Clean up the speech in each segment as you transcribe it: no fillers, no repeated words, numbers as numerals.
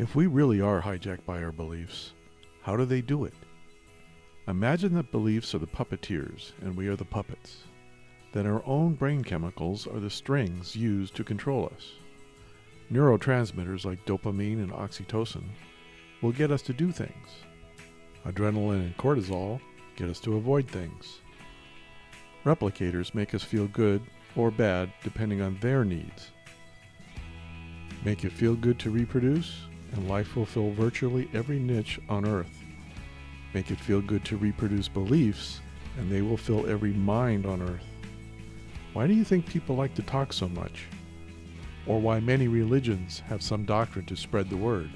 If we really are hijacked by our beliefs, how do they do it? Imagine that beliefs are the puppeteers and we are the puppets. Then our own brain chemicals are the strings used to control us. Neurotransmitters like dopamine and oxytocin will get us to do things. Adrenaline and cortisol get us to avoid things. Replicators make us feel good or bad depending on their needs. Make it feel good to reproduce, and life will fill virtually every niche on Earth. Make it feel good to reproduce beliefs, and they will fill every mind on Earth. Why do you think people like to talk so much? Or why many religions have some doctrine to spread the word?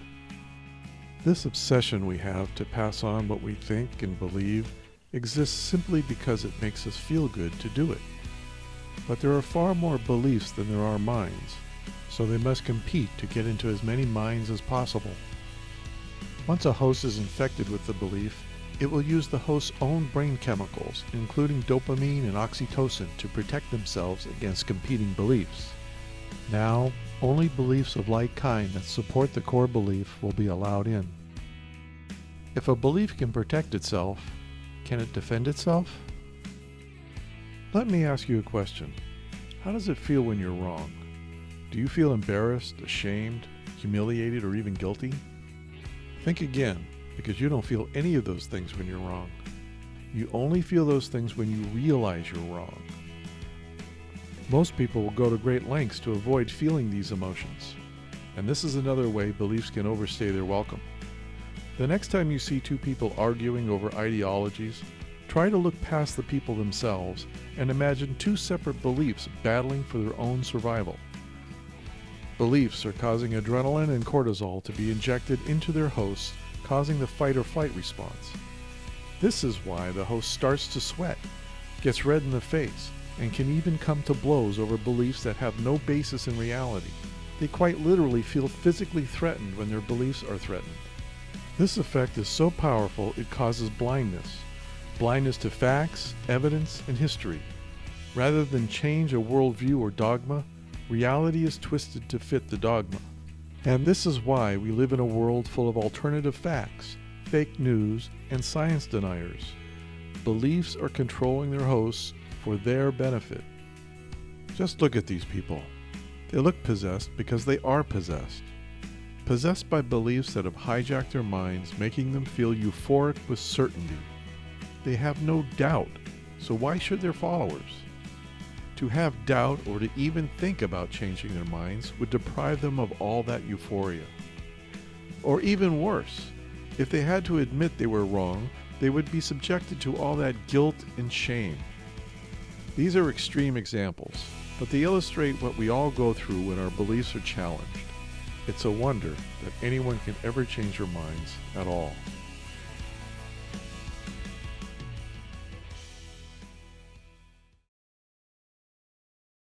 This obsession we have to pass on what we think and believe exists simply because it makes us feel good to do it. But there are far more beliefs than there are minds, so they must compete to get into as many minds as possible. Once a host is infected with the belief, it will use the host's own brain chemicals, including dopamine and oxytocin, to protect themselves against competing beliefs. Now, only beliefs of like kind that support the core belief will be allowed in. If a belief can protect itself, can it defend itself? Let me ask you a question. How does it feel when you're wrong? Do you feel embarrassed, ashamed, humiliated, or even guilty? Think again, because you don't feel any of those things when you're wrong. You only feel those things when you realize you're wrong. Most people will go to great lengths to avoid feeling these emotions, and this is another way beliefs can overstay their welcome. The next time you see two people arguing over ideologies, try to look past the people themselves and imagine two separate beliefs battling for their own survival. Beliefs are causing adrenaline and cortisol to be injected into their hosts, causing the fight or flight response. This is why the host starts to sweat, gets red in the face, and can even come to blows over beliefs that have no basis in reality. They quite literally feel physically threatened when their beliefs are threatened. This effect is so powerful it causes blindness. Blindness to facts, evidence, and history. Rather than change a worldview or dogma, reality is twisted to fit the dogma. And this is why we live in a world full of alternative facts, fake news, and science deniers. Beliefs are controlling their hosts for their benefit. Just look at these people. They look possessed because they are possessed. Possessed by beliefs that have hijacked their minds, making them feel euphoric with certainty. They have no doubt, so why should their followers? To have doubt or to even think about changing their minds would deprive them of all that euphoria. Or even worse, if they had to admit they were wrong, they would be subjected to all that guilt and shame. These are extreme examples, but they illustrate what we all go through when our beliefs are challenged. It's a wonder that anyone can ever change their minds at all.